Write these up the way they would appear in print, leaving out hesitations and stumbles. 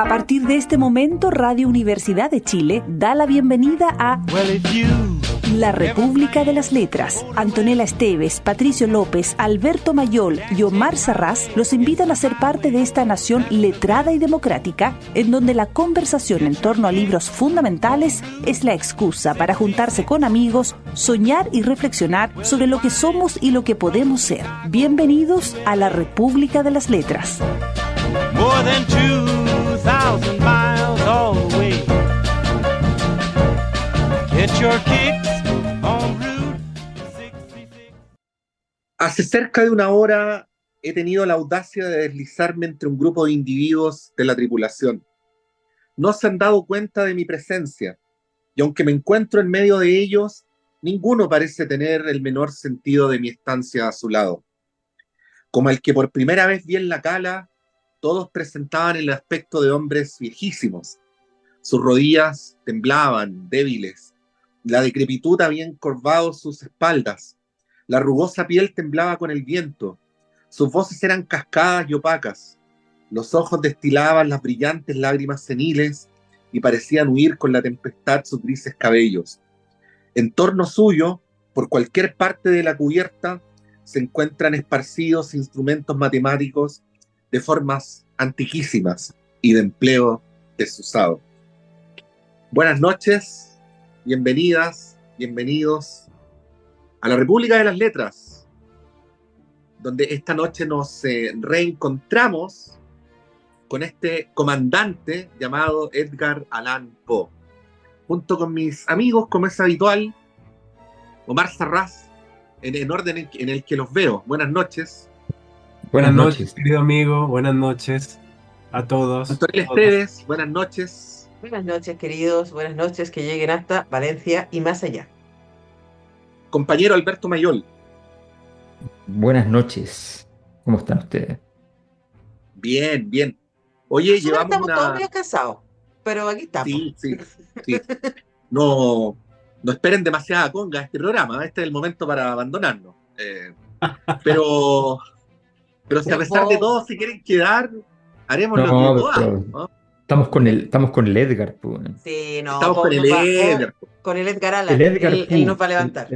A partir de este momento, Radio Universidad de Chile da la bienvenida a La República de las Letras. Antonella Esteves, Patricio López, Alberto Mayol y Omar Sarraz los invitan a ser parte de esta nación letrada y democrática, en donde la conversación en torno a libros fundamentales es la excusa para juntarse con amigos, soñar y reflexionar sobre lo que somos y lo que podemos ser. Bienvenidos a La República de las Letras. More than 2,000 miles all the way. Get your kicks on Route 66. Hace cerca de una hora he tenido la audacia de deslizarme entre un grupo de individuos de la tripulación. No se han dado cuenta de mi presencia, y aunque me encuentro en medio de ellos, ninguno parece tener el menor sentido de mi estancia a su lado. Como el que por primera vez vi en la cala, todos presentaban el aspecto de hombres viejísimos. Sus rodillas temblaban, débiles. La decrepitud había encorvado sus espaldas. La rugosa piel temblaba con el viento. Sus voces eran cascadas y opacas. Los ojos destilaban las brillantes lágrimas seniles y parecían huir con la tempestad sus grises cabellos. En torno suyo, por cualquier parte de la cubierta, se encuentran esparcidos instrumentos matemáticos de formas antiquísimas y de empleo desusado. Buenas noches, bienvenidas, bienvenidos a la República de las Letras, donde esta noche nos reencontramos con este comandante llamado Edgar Allan Poe, junto con mis amigos, como es habitual, Omar Sarraz, en orden en el que los veo. Buenas noches. Buenas noches, querido amigo. Buenas noches a todos. Antonella Esteves, buenas noches. Buenas noches, queridos. Buenas noches, que lleguen hasta Valencia y más allá. Compañero Alberto Mayol. Buenas noches. ¿Cómo están ustedes? Bien, bien. Oye, Nosotros llevamos estamos todos una... medio cansados, pero aquí estamos. Sí. No esperen demasiada conga este programa. Este es el momento para abandonarnos. Pero si a pesar de todo se quieren quedar, haremos lo que podamos, ¿no? Estamos con el Edgar, pues. Sí, no. Estamos con el Edgar. Con el Edgar Allan. Él nos va a levantar.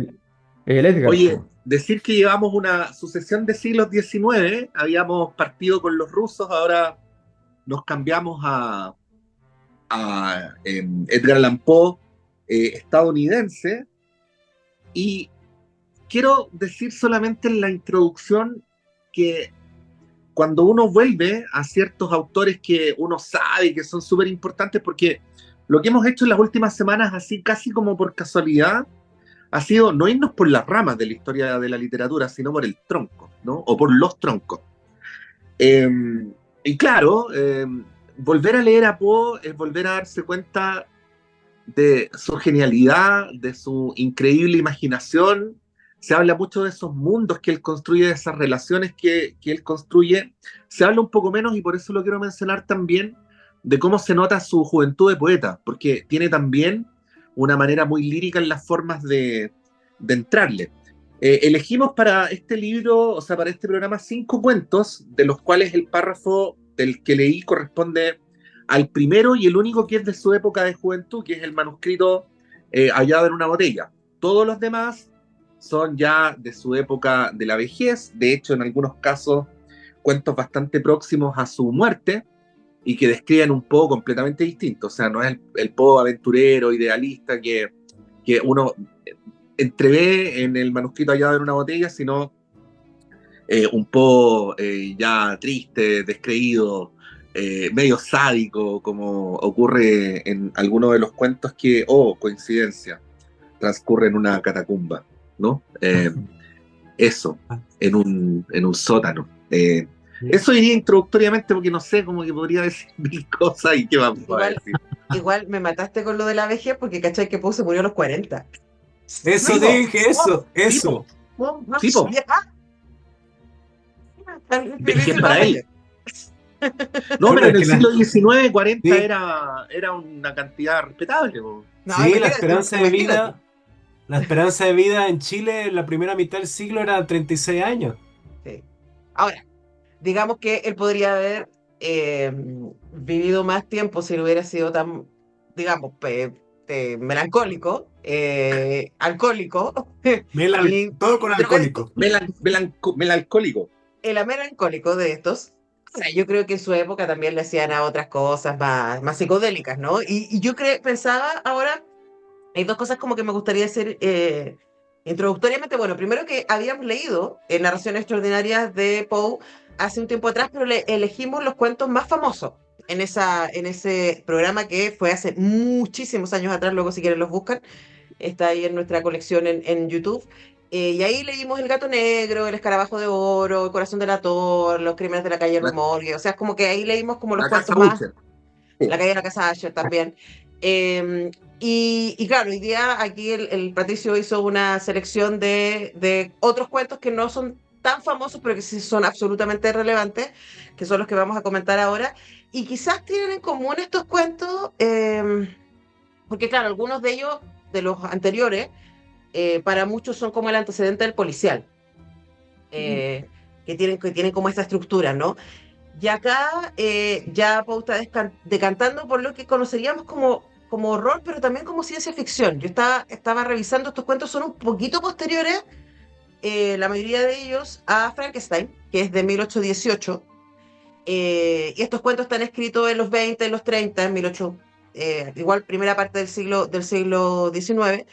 El Edgar. Oye, decir que llevamos una sucesión de siglos XIX, habíamos partido con los rusos, ahora nos cambiamos a Edgar Allan Poe, estadounidense, y quiero decir solamente en la introducción que cuando uno vuelve a ciertos autores que uno sabe que son súper importantes, porque lo que hemos hecho en las últimas semanas, así casi como por casualidad, ha sido no irnos por las ramas de la historia de la literatura, sino por el tronco, ¿no? O por los troncos. Y claro, volver a leer a Poe es volver a darse cuenta de su genialidad, de su increíble imaginación. Se habla mucho de esos mundos que él construye, de esas relaciones que él construye. Se habla un poco menos, y por eso lo quiero mencionar también, de cómo se nota su juventud de poeta, porque tiene también una manera muy lírica en las formas de entrarle. Elegimos para este libro, o sea, para este programa, 5 cuentos, de los cuales el párrafo del que leí corresponde al primero y el único que es de su época de juventud, que es el manuscrito Hallado en una botella. Todos los demás son ya de su época de la vejez, de hecho en algunos casos cuentos bastante próximos a su muerte y que describen un Poe completamente distinto. O sea, no es el Poe aventurero, idealista que uno entrevé en el manuscrito Hallado en una botella, sino un Poe ya triste, descreído, medio sádico, como ocurre en algunos de los cuentos que, coincidencia, transcurre en una catacumba, ¿no? Eso, en un sótano. Eso diría introductoriamente, porque no sé, como que podría decir mil cosas y qué vamos a decir. Igual me mataste con lo de la vejez, porque cachai que Poe se murió a los 40. Eso dije, eso. Tipo. Vejez para él. No, pero en el siglo XIX, 40 sí. era una cantidad respetable. No, sí, la esperanza de vida en Chile en la primera mitad del siglo era 36 años. Sí. Ahora, digamos que él podría haber vivido más tiempo si no hubiera sido tan, digamos, melancólico, alcohólico y Todo con otro cuento, alcohólico. Melancólico. el melancólico de estos. Ahora, yo creo que en su época también le hacían a otras cosas más psicodélicas, ¿no? Y yo pensaba ahora, hay dos cosas como que me gustaría decir introductoriamente. Bueno, primero que habíamos leído Narraciones Extraordinarias de Poe hace un tiempo atrás, pero elegimos los cuentos más famosos en ese programa que fue hace muchísimos años atrás. Luego si quieren los buscan, está ahí en nuestra colección en YouTube. Y ahí leímos El Gato Negro, El Escarabajo de Oro, El Corazón del Ator, Los Crímenes de la Calle La, Remorgue. O sea, es como que ahí leímos como los la Casa cuentos más, Butcher. La Calle de la Casa Asher también. Y claro, hoy día aquí el Patricio hizo una selección de otros cuentos que no son tan famosos, pero que sí son absolutamente relevantes, que son los que vamos a comentar ahora. Y quizás tienen en común estos cuentos, porque claro, algunos de ellos, de los anteriores, para muchos son como el antecedente del policial, eh, que tienen como esta estructura, ¿no? Y acá ya Pau está decantando por lo que conoceríamos como horror, pero también como ciencia ficción. Yo estaba revisando, estos cuentos son un poquito posteriores, la mayoría de ellos, a Frankenstein, que es de 1818. Y estos cuentos están escritos en los 20, en los 30, en 18, igual primera parte del siglo XIX.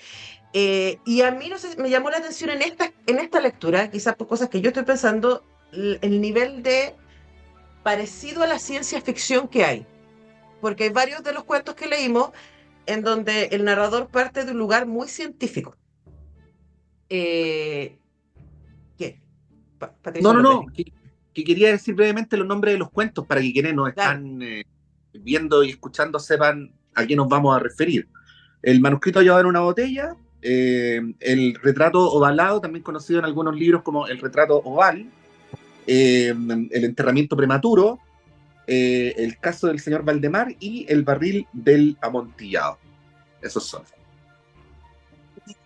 Y a mí, no sé, me llamó la atención en esta lectura, quizás por cosas que yo estoy pensando, el nivel de parecido a la ciencia ficción que hay. Porque hay varios de los cuentos que leímos en donde el narrador parte de un lugar muy científico. Eh, ¿Qué? No, Patricio no, López. no. Que quería decir brevemente los nombres de los cuentos para que quienes nos Dale. están viendo y escuchando sepan a qué nos vamos a referir. El manuscrito llevado en una botella, el retrato ovalado, también conocido en algunos libros como el retrato oval, el enterramiento prematuro, el caso del señor Valdemar y el barril del amontillado. Esos son.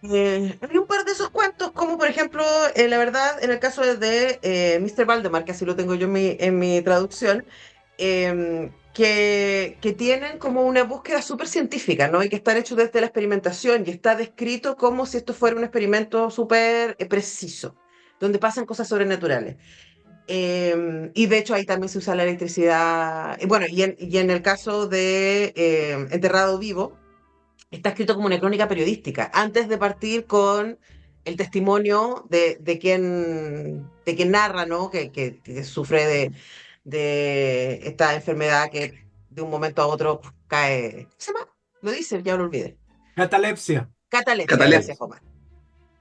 Hay un par de esos cuentos, como por ejemplo, la verdad, en el caso de Mr. Valdemar, que así lo tengo yo en mi traducción, que tienen como una búsqueda súper científica, ¿no? Y que están hechos desde la experimentación y está descrito como si esto fuera un experimento súper preciso, donde pasan cosas sobrenaturales. Y de hecho ahí también se usa la electricidad. Bueno, y en el caso de Enterrado Vivo, está escrito como una crónica periodística, antes de partir con el testimonio de quien narra, ¿no? Que sufre de esta enfermedad que de un momento a otro cae. ¿Cómo se llama? Lo dice, ya lo olvidé. Catalepsia. Catalepsia, Catalepsia. gracias, Omar.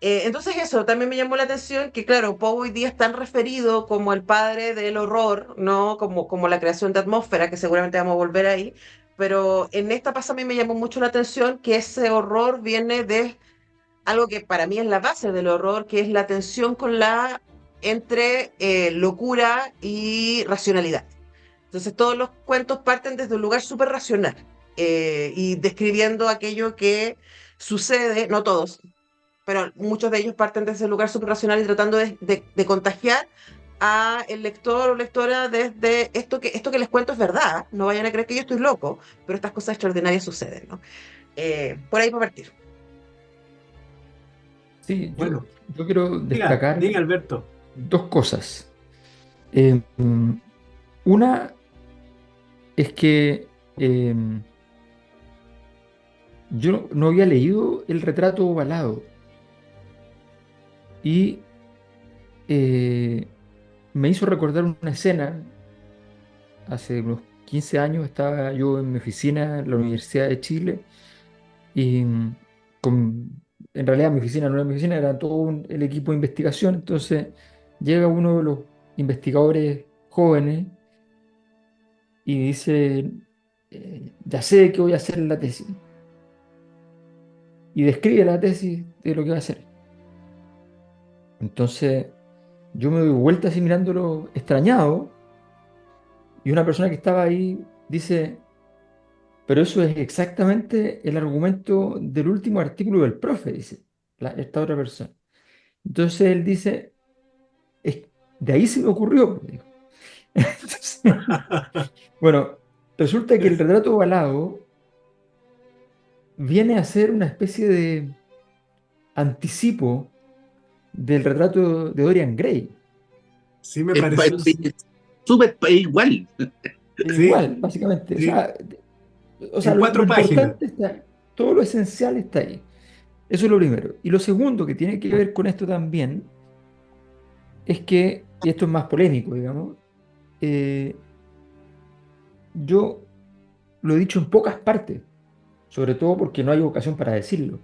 Entonces eso, también me llamó la atención que, claro, Poe hoy día es tan referido como el padre del horror, ¿no? Como la creación de atmósfera, que seguramente vamos a volver ahí, pero en esta pasa a mí me llamó mucho la atención que ese horror viene de algo que para mí es la base del horror, que es la tensión entre locura y racionalidad. Entonces todos los cuentos parten desde un lugar súper racional, y describiendo aquello que sucede, no todos, pero muchos de ellos parten de ese lugar suprarracional y tratando de contagiar a el lector o lectora desde esto que les cuento es verdad, no vayan a creer que yo estoy loco, pero estas cosas extraordinarias suceden, ¿no? Por ahí para partir. Sí, Bueno, yo quiero destacar diga Alberto. dos cosas. Eh, una es que yo no había leído el retrato ovalado y me hizo recordar una escena. Hace unos 15 años estaba yo en mi oficina en la Universidad de Chile y en realidad mi oficina no era mi oficina, era todo el equipo de investigación. Entonces llega uno de los investigadores jóvenes y dice, ya sé qué voy a hacer en la tesis. Y describe la tesis de lo que va a hacer. Entonces yo me doy vuelta así mirándolo extrañado y una persona que estaba ahí dice, pero eso es exactamente el argumento del último artículo del profe, dice esta otra persona. Entonces él dice, de ahí se me ocurrió, dijo. Entonces, bueno, resulta que el retrato ovalado viene a ser una especie de anticipo del retrato de Dorian Gray. Sí, me Es, pareció. es igual. Sí, Igual, básicamente. sí. O sea, En lo 4 páginas. importante está, todo lo esencial está ahí. Eso es lo primero. Y lo segundo que tiene que ver con esto también es que, y esto es más polémico, digamos, eh, yo lo he dicho en pocas partes, sobre todo porque no hay ocasión para decirlo,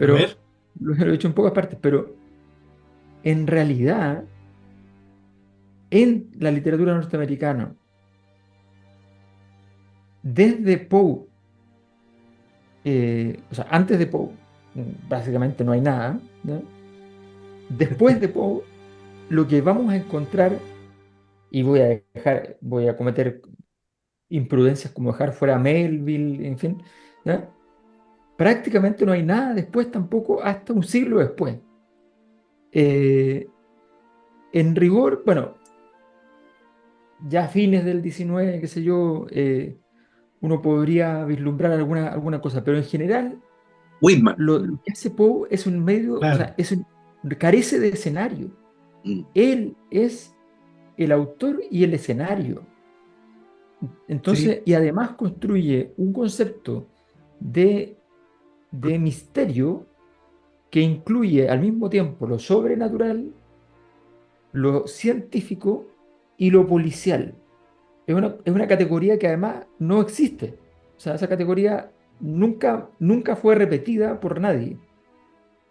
A ver. pero lo he dicho en pocas partes, pero en realidad, en la literatura norteamericana, desde Poe, o sea, antes de Poe, básicamente no hay nada, ¿no? Después de Poe, lo que vamos a encontrar, y voy a cometer imprudencias como dejar fuera a Melville, en fin, ¿ya? Prácticamente no hay nada después tampoco, hasta un siglo después. Eh, en rigor, bueno, ya a fines del 19, qué sé yo, uno podría vislumbrar alguna cosa, pero en general Whitman. lo que hace Poe es un medio, o Claro. sea, carece de escenario. Mm. Él es el autor y el escenario. Sí, Entonces, y además construye un concepto de, de misterio que incluye al mismo tiempo lo sobrenatural, lo científico y lo policial. Es una categoría que además no existe. O sea, esa categoría nunca fue repetida por nadie.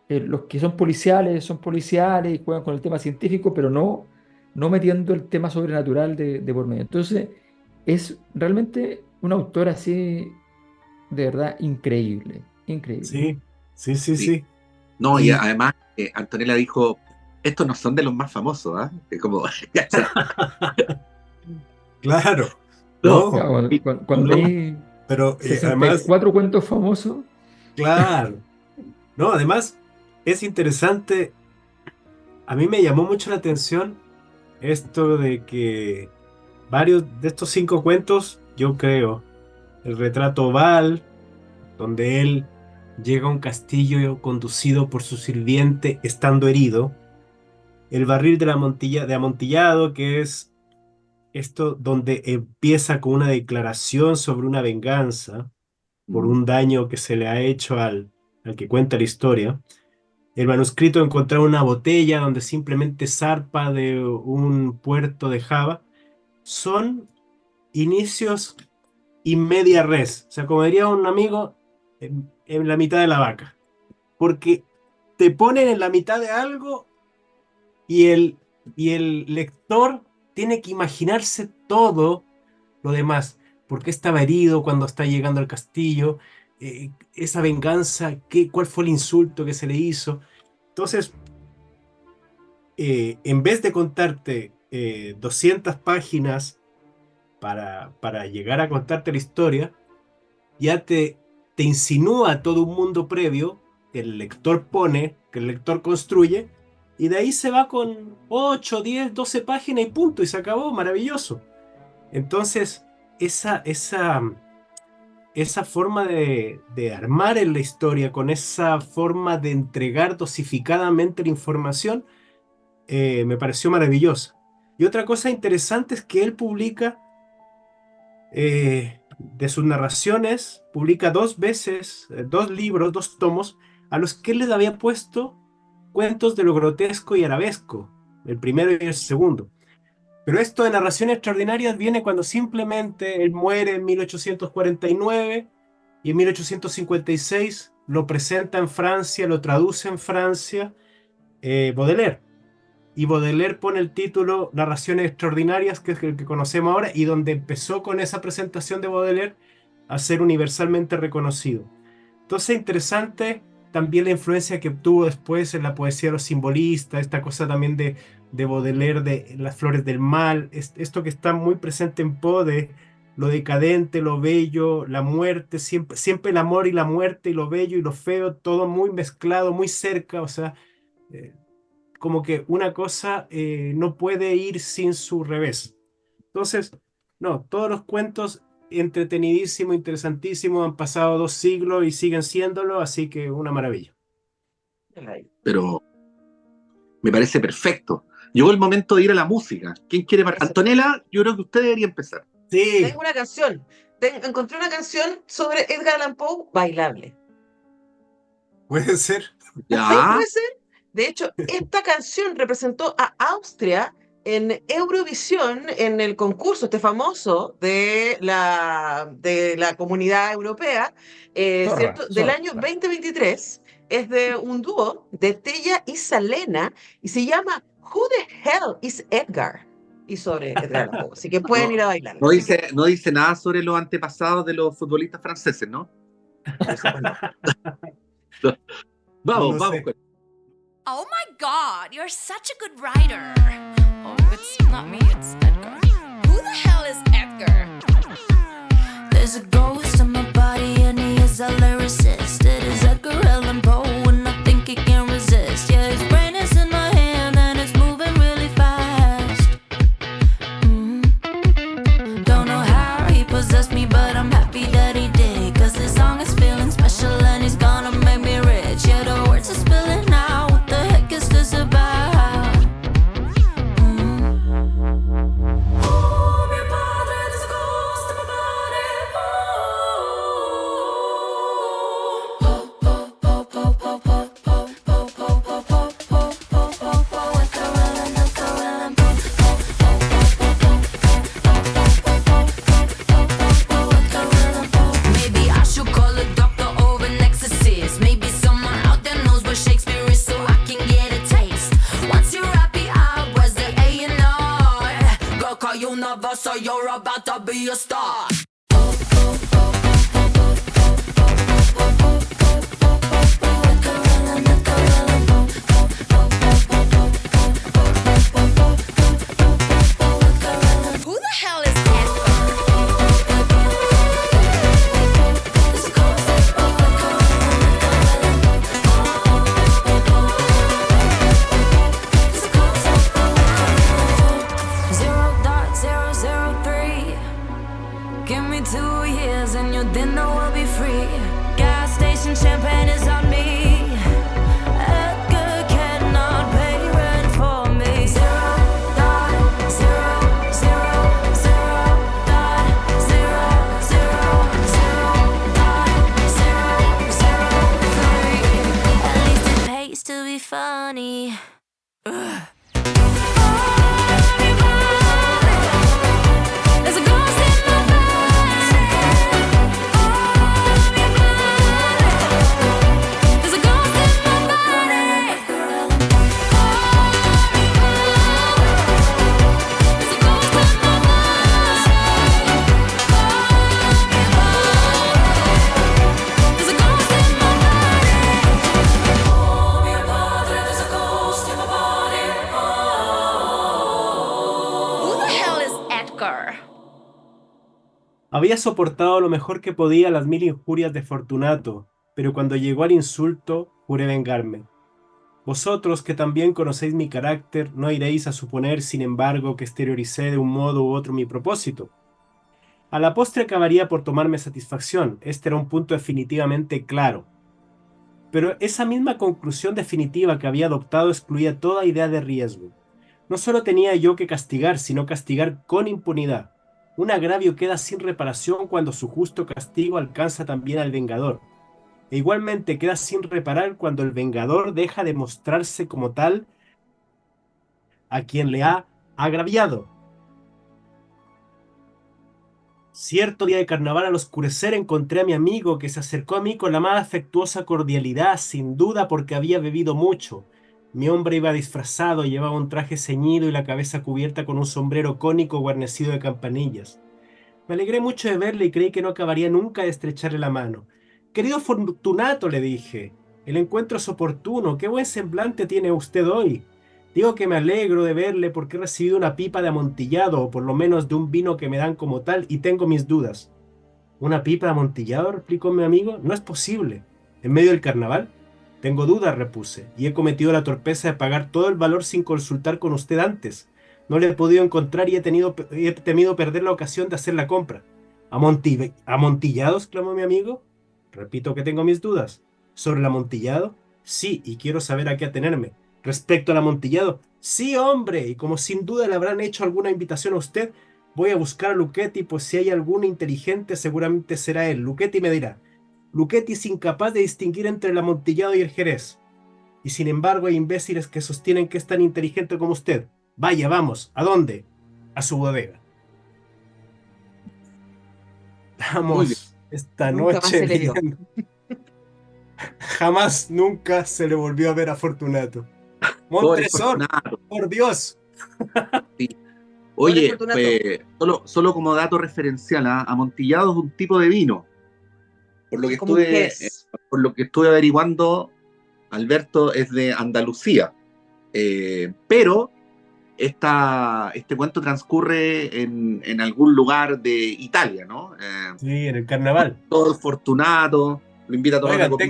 Los que son policiales y juegan con el tema científico, pero no metiendo el tema sobrenatural de por medio. Entonces, es realmente un autor así, de verdad, increíble, increíble. sí, sí, sí, Sí. sí. No, y Y además Antonella dijo, estos no son de los más famosos, ¿ah? Es como, ¿cachai? claro, No, no, Claro, cuando no, hay pero además, 64 cuentos famosos, claro, no, además es interesante. A mí me llamó mucho la atención esto de que varios de estos 5 cuentos, yo creo, el retrato oval, donde él llega a un castillo conducido por su sirviente estando herido, el barril de amontillado, que es esto donde empieza con una declaración sobre una venganza por mm, un daño que se le ha hecho al que cuenta la historia. El manuscrito encontrar una botella donde simplemente zarpa de un puerto de Java. Son inicios in media res. O sea, como diría un amigo, en la mitad de la vaca. Porque te ponen en la mitad de algo y el lector tiene que imaginarse todo lo demás. ¿Por qué estaba herido cuando está llegando al castillo? Esa venganza, ¿cuál fue el insulto que se le hizo? Entonces, en vez de contarte 200 páginas para llegar a contarte la historia, ya te insinúa todo un mundo previo que el lector pone, que el lector construye, y de ahí se va con 8, 10, 12 páginas y punto, y se acabó, maravilloso. Entonces, esa forma de armar en la historia, con esa forma de entregar dosificadamente la información, me pareció maravillosa. Y otra cosa interesante es que él publica de sus narraciones, publica 2 veces, 2 libros, 2 tomos, a los que él les había puesto cuentos de lo grotesco y arabesco, el primero y el segundo. Pero esto de narraciones extraordinarias viene cuando simplemente él muere en 1849 y en 1856 lo presenta en Francia, lo traduce en Francia, Baudelaire. Y Baudelaire pone el título Narraciones Extraordinarias, que es el que conocemos ahora, y donde empezó con esa presentación de Baudelaire a ser universalmente reconocido. Entonces, interesante también la influencia que obtuvo después en la poesía de los simbolistas, esta cosa también de Baudelaire, de las flores del mal, esto que está muy presente en Poe, de lo decadente, lo bello, la muerte, siempre, siempre el amor y la muerte, y lo bello y lo feo, todo muy mezclado, muy cerca, o sea, eh, como que una cosa no puede ir sin su revés. Entonces, no, todos los cuentos entretenidísimo, interesantísimo, han pasado 2 siglos y siguen siéndolo, así que una maravilla. Pero me parece perfecto. Llegó el momento de ir a la música. ¿Quién quiere Antonella, yo creo que usted debería empezar. Sí. Tengo una canción. Encontré una canción sobre Edgar Allan Poe bailable. Puede ser. Ya. ¿Sí puede ser? De hecho, esta canción representó a Austria en Eurovisión, en el concurso este famoso de la Comunidad Europea, ¿cierto? Del año 2023. Es de un dúo de Tella y Salena y se llama Who the Hell is Edgar? Y sobre Edgar Allan Poe. Así que pueden ir a bailar. No dice nada sobre los antepasados de los futbolistas franceses, ¿no? Vamos. Oh my God, you're such a good writer. Oh, it's not me, it's Edgar. Who the hell is Edgar? There's a ghost in my body and he is a lyricist. It is Edgar Allan Poe and I think he can resist. Yeah, his brain is in my hand and it's moving really fast. Don't know how he possessed me, but I'm happy that he did. Cause this song is feeling special and he's gonna make me rich. Yeah, the words are spilling out. What the heck is this about? Oh, mi padre, there's a ghost in my body. Maybe I should call a doctor or an exorcist. Maybe someone out there knows what Shakespeare is so I can get a taste. Once you're happy, I was the A&R. Girl, call you nervous, so you're about to be a star. Who the hell is Edgar? 0.003. Give me 2 years and your dinner will be free. Gas station champagne is on me. Edgar cannot pay rent for me. 0.000.003. At least it pays to be funny. Ugh. There's a ghost in my body. There's a ghost in my body. There's a ghost in my body. There's a ghost in my body. Oh, mi padre, there's a ghost in my body. Who the hell is Edgar? Había soportado lo mejor que podía las 1000 injurias de Fortunato, pero cuando llegó al insulto, juré vengarme. Vosotros, que también conocéis mi carácter, no iréis a suponer, sin embargo, que exterioricé de un modo u otro mi propósito. A la postre acabaría por tomarme satisfacción, este era un punto definitivamente claro. Pero esa misma conclusión definitiva que había adoptado excluía toda idea de riesgo. No solo tenía yo que castigar, sino castigar con impunidad. Un agravio queda sin reparación cuando su justo castigo alcanza también al vengador. E igualmente queda sin reparar cuando el vengador deja de mostrarse como tal a quien le ha agraviado. Cierto día de carnaval al oscurecer encontré a mi amigo que se acercó a mí con la más afectuosa cordialidad, sin duda porque había bebido mucho. Mi hombre iba disfrazado, llevaba un traje ceñido y la cabeza cubierta con un sombrero cónico guarnecido de campanillas. Me alegré mucho de verle y creí que no acabaría nunca de estrecharle la mano. «Querido Fortunato», le dije, «el encuentro es oportuno. ¿Qué buen semblante tiene usted hoy? Digo que me alegro de verle porque he recibido una pipa de amontillado, o por lo menos de un vino que me dan como tal, y tengo mis dudas». «¿Una pipa de amontillado?», replicó mi amigo. «No es posible. ¿En medio del carnaval?». «Tengo dudas», repuse, «y he cometido la torpeza de pagar todo el valor sin consultar con usted antes. No le he podido encontrar y he temido perder la ocasión de hacer la compra. ¿Amontillados?, clamó mi amigo. Repito que tengo mis dudas. ¿Sobre el amontillado? Sí, y quiero saber a qué atenerme. Respecto al amontillado, sí, hombre, y como sin duda le habrán hecho alguna invitación a usted, voy a buscar a Luchetti, pues si hay alguno inteligente seguramente será él. Luchetti me dirá. Luchetti es incapaz de distinguir entre el amontillado y el jerez. Y sin embargo hay imbéciles que sostienen que es tan inteligente como usted. Vaya, vamos, ¿a dónde? A su bodega. Muy bien. Vamos, esta Nunca más noche se le vio. viendo. Jamás, nunca se le volvió a ver a Fortunato. Pobre Montresor, Fortunato. por Dios. Sí. Pobre Oye, Fortunato. pues, solo como dato referencial, Amontillado es un tipo de vino. Por lo que Como un estuve, Jerez. por lo que estuve averiguando, Alberto es de Andalucía. Pero este cuento transcurre en algún lugar de Italia, ¿no? Sí, en el carnaval. Todo Fortunato lo invita a tomar una Oigan, copita.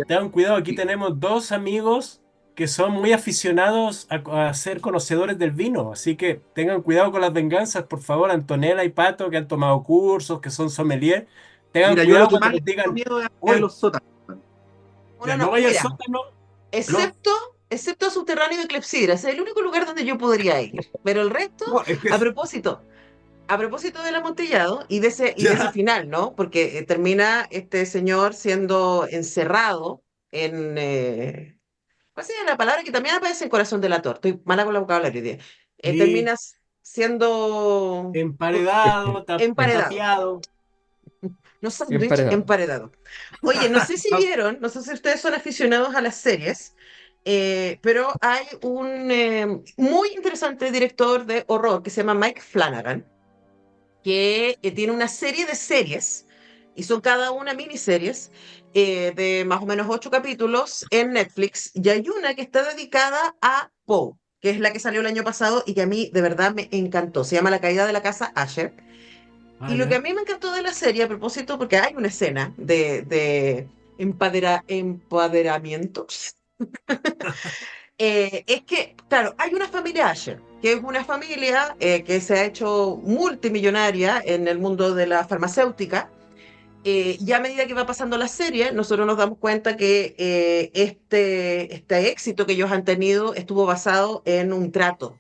tengan cuidado, aquí Sí. tenemos dos amigos que son muy aficionados a ser conocedores del vino, así que tengan cuidado con las venganzas, por favor, Antonella y Pato, que han tomado cursos, que son sommelier, tengan Mira, yo lo cuidado que cuando más le les tengo digan, miedo es a uy, los sótanos. ya no No, vaya al mira, sótano, no, excepto a Subterráneo de Clepsidra, ese es el único lugar donde yo podría ir. Pero el resto, no, es que a propósito, a propósito del amontillado y de ese ya, final, ¿no? Porque termina este señor siendo encerrado en. ¿Cuál sería la palabra que también aparece en Corazón del Ator? Estoy mala con la vocabulario hoy día. sí, Termina siendo emparedado, emparedado. tapiado. No sándwich, Emparedado. emparedado. Oye, no sé si vieron, no sé si ustedes son aficionados a las series, pero hay un muy interesante director de horror que se llama Mike Flanagan, que tiene una serie de series, y son cada una miniseries, de más o menos 8 capítulos en Netflix, y hay una que está dedicada a Poe, que es la que salió el año pasado y que a mí de verdad me encantó. Se llama La caída de la casa Asher. Ah, Y lo que a ya. mí me encantó de la serie, a propósito, porque hay una escena de empoderamiento, es que, claro, hay una familia Asher, que es una familia que se ha hecho multimillonaria en el mundo de la farmacéutica. Y a medida que va pasando la serie, nosotros nos damos cuenta que este éxito que ellos han tenido estuvo basado en un trato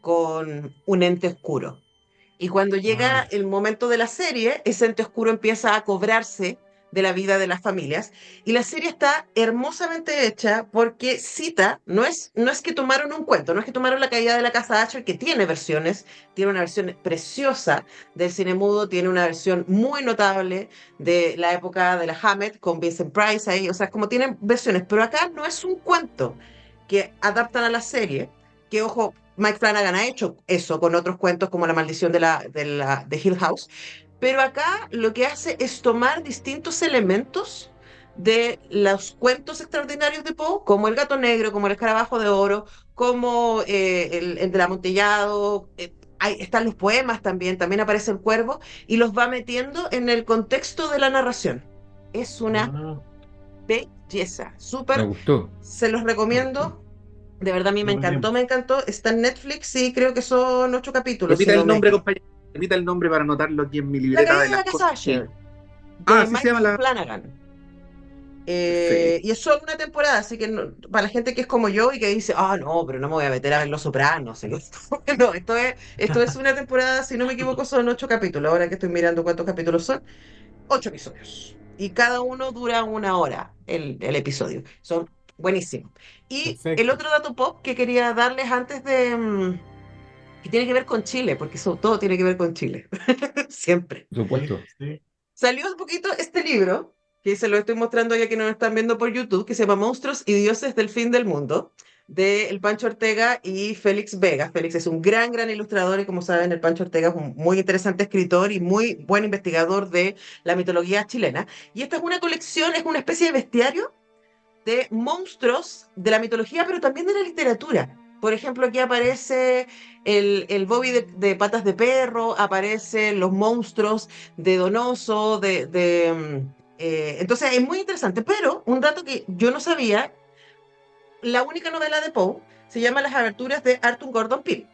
con un ente oscuro. Y cuando llega Ah, el momento de la serie, ese ente oscuro empieza a cobrarse de la vida de las familias. Y la serie está hermosamente hecha porque cita, no es que tomaron un cuento, no es que tomaron La caída de la casa Asher, que tiene versiones, tiene una versión preciosa del cine mudo, tiene una versión muy notable de la época de la Hammett con Vincent Price ahí, o sea, como tienen versiones, pero acá no es un cuento que adaptan a la serie, que ojo, Mike Flanagan ha hecho eso con otros cuentos como La maldición de Hill House, pero acá lo que hace es tomar distintos elementos de los cuentos extraordinarios de Poe, como El gato negro, como El escarabajo de oro, como el del amontillado, están los poemas también aparece el cuervo, y los va metiendo en el contexto de la narración. Es una ah, belleza, Me súper, gustó. se los Me gustó. recomiendo. De verdad, a mí me muy encantó, bien. me encantó. Está en Netflix y creo que son 8 capítulos, si Repita no el me nombre, equivoco. compañero. Repita el nombre para anotarlo aquí en mi La libreta caída de de la las casa cosas que... Asher, de Así se Mike llama la... Flanagan. Perfecto. Y es solo una temporada, así que para la gente que es como yo y que dice, ah, no, pero no me voy a meter a ver Los Sopranos. No, esto es una temporada, si no me equivoco, son 8 capítulos. Ahora que estoy mirando cuántos capítulos son, 8 episodios. Y cada uno dura 1 hora el episodio. Son buenísimos. Y el Perfecto. otro dato pop que quería darles antes que tiene que ver con Chile, porque todo tiene que ver con Chile, siempre. Por Sí, supuesto. sí. Salió un poquito este libro, que se lo estoy mostrando ya que nos están viendo por YouTube, que se llama Monstruos y Dioses del Fin del Mundo, de el Pancho Ortega y Félix Vega. Félix es un gran, gran ilustrador y como saben, el Pancho Ortega es un muy interesante escritor y muy buen investigador de la mitología chilena. Y esta es una colección, es una especie de bestiario de monstruos de la mitología, pero también de la literatura. Por ejemplo, aquí aparece el Bobby de patas de perro, aparecen los monstruos de Donoso, entonces es muy interesante. Pero un dato que yo no sabía, la única novela de Poe se llama Las aventuras de Arthur Gordon Pym.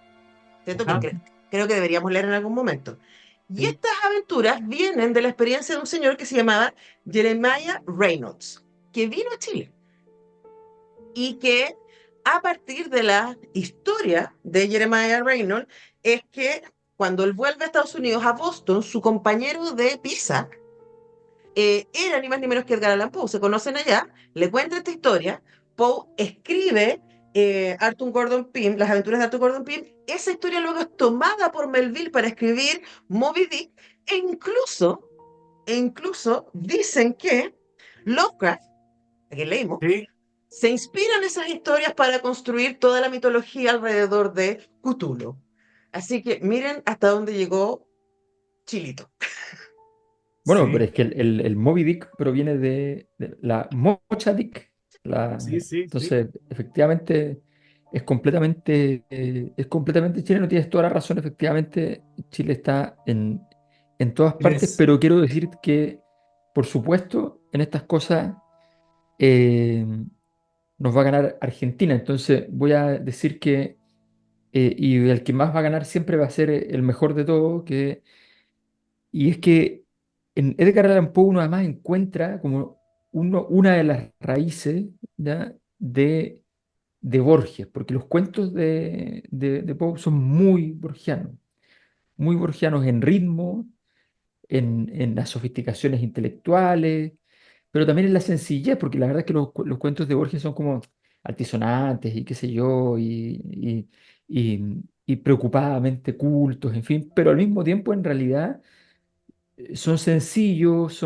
¿cierto? Ajá. Que creo que deberíamos leer en algún momento. Y Sí. estas aventuras vienen de la experiencia de un señor que se llamaba Jeremiah Reynolds, que vino a Chile y que a partir de la historia de Jeremiah Reynolds es que cuando él vuelve a Estados Unidos, a Boston, su compañero de pieza era ni más ni menos que Edgar Allan Poe. Se conocen allá, le cuenta esta historia. Poe escribe Arthur Gordon Pym, Las aventuras de Arthur Gordon Pym. Esa historia luego es tomada por Melville para escribir Moby Dick. E incluso dicen que Lovecraft, a quien leímos, Sí. se inspira en esas historias para construir toda la mitología alrededor de Cthulhu. Así que miren hasta dónde llegó Chilito. Bueno, pero Sí, es que el Moby Dick proviene de la Mocha Dick. sí, sí, sí. Entonces, efectivamente, es completamente chileno. Tienes toda la razón. Efectivamente, Chile está en todas partes, Eres- pero quiero decir que, por supuesto, en estas cosas eh, nos va a ganar Argentina. Entonces, voy a decir que, y el que más va a ganar siempre va a ser el mejor de todos, y es que en Edgar Allan Poe uno además encuentra como una de las raíces, ¿ya? de Borges, porque los cuentos de Poe son muy borgianos en ritmo, en las sofisticaciones intelectuales, pero también en la sencillez, porque la verdad es que los cuentos de Borges son como altisonantes y qué sé yo, y preocupadamente cultos, en fin, pero al mismo tiempo en realidad son sencillos,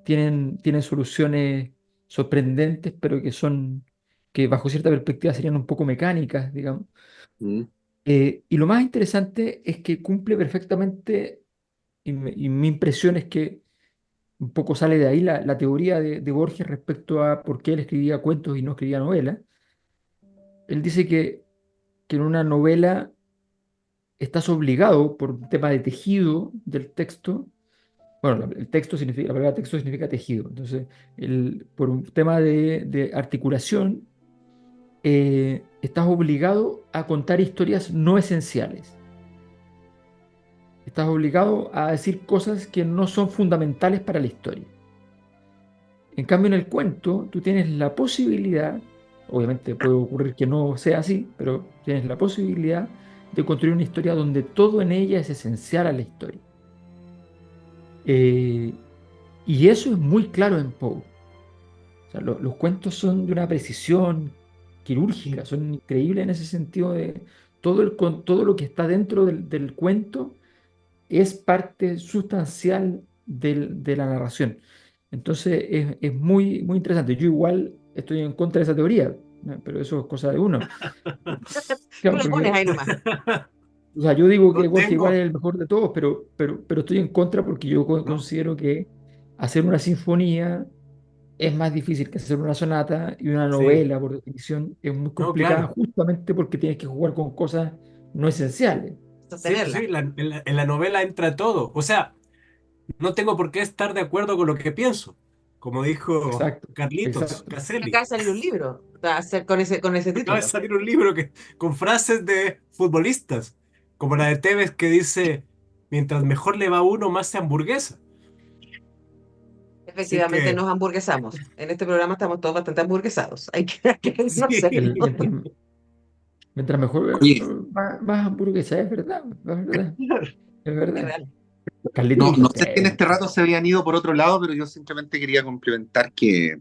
tienen soluciones sorprendentes, pero que bajo cierta perspectiva serían un poco mecánicas, digamos. Mm. Y lo más interesante es que cumple perfectamente, y mi impresión es que un poco sale de ahí la teoría de Borges respecto a por qué él escribía cuentos y no escribía novelas. Él dice que en una novela estás obligado por un tema de tejido del texto. Bueno, el texto significa, la palabra texto significa tejido. Entonces, por un tema de articulación, estás obligado a contar historias no esenciales. Estás obligado a decir cosas que no son fundamentales para la historia. En cambio, en el cuento, tú tienes la posibilidad, obviamente puede ocurrir que no sea así, pero tienes la posibilidad de construir una historia donde todo en ella es esencial a la historia. Eh, y eso es muy claro en Poe. O sea, los cuentos son de una precisión quirúrgica, son increíbles en ese sentido de todo lo que está dentro del cuento es parte sustancial de la narración. Entonces es muy interesante. Yo igual estoy en contra de esa teoría, ¿no? Pero eso es cosa de uno. Tú Claro, la pones porque, ahí nomás. o sea, yo digo No que Borges igual tengo. es el mejor de todos, pero estoy en contra porque yo No, considero que hacer una sinfonía es más difícil que hacer una sonata, y una sí. novela, por definición, es muy No, complicada claro. justamente porque tienes que jugar con cosas no esenciales. Sí, pues Sostenerla. sí, en la novela entra todo. O sea, no tengo por qué estar de acuerdo con lo que pienso, como dijo Exacto, Carlitos exacto. Caselli. Acaba de salir un libro con ese Acaba de título. salir un libro con frases de futbolistas, como la de Tevez que dice, mientras mejor le va a uno, más se hamburguesa. Así Efectivamente, que, nos hamburguesamos. En este programa estamos todos bastante hamburguesados. Hay que reconocerlo. sí, Mientras mejor, Oye, más hamburguesa, es verdad, es Es verdad. real. Carlitos no, dijo no sé si en usted. este rato se habían ido por otro lado, pero yo simplemente quería complementar que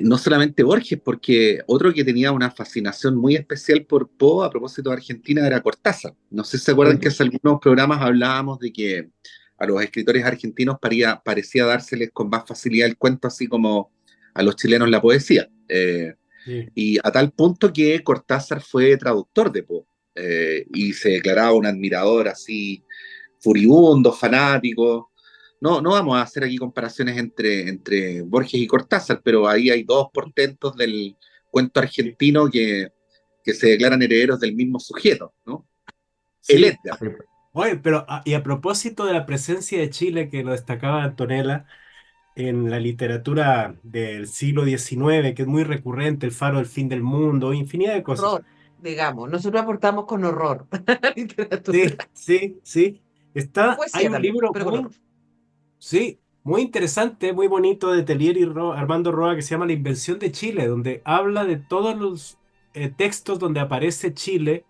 no solamente Borges, porque otro que tenía una fascinación muy especial por Poe a propósito de Argentina era Cortázar. No sé si se acuerdan que Oye, hace algunos programas hablábamos de que a los escritores argentinos parecía dárseles con más facilidad el cuento, así como a los chilenos la poesía. sí, Y a tal punto que Cortázar fue traductor de Poe, y se declaraba un admirador así furibundo, fanático. No, no vamos a hacer aquí comparaciones entre Borges y Cortázar, pero ahí hay dos portentos del cuento sí. argentino que se declaran herederos del mismo sujeto, ¿no? El Sí. Edgar. Oye, pero y a propósito de la presencia de Chile que lo destacaba Antonella en la literatura del siglo XIX, que es muy recurrente, El faro del fin del mundo, infinidad de cosas. Horror. digamos. Nosotros aportamos con horror a la literatura. Sí. Poesía Hay un también, libro pero con horror. sí, muy interesante, muy bonito de Telier y Armando Roa que se llama La Invención de Chile, donde habla de todos los textos donde aparece Chile,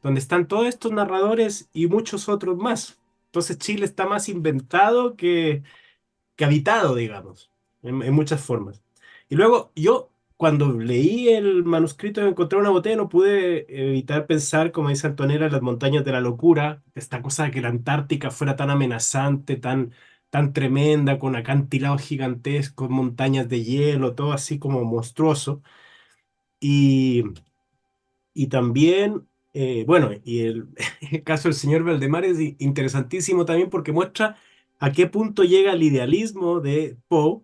donde están todos estos narradores y muchos otros más. Entonces Chile está más inventado que habitado, digamos, en muchas formas. Y luego yo, cuando leí el manuscrito de Encontrar una botella, no pude evitar pensar, como dice Antonella, en las montañas de la locura, esta cosa de que la Antártica fuera tan amenazante, tan tremenda, con acantilados gigantescos, montañas de hielo, todo así como monstruoso. Y, y también, bueno, y el caso del señor Valdemar es interesantísimo también porque muestra a qué punto llega el idealismo de Poe,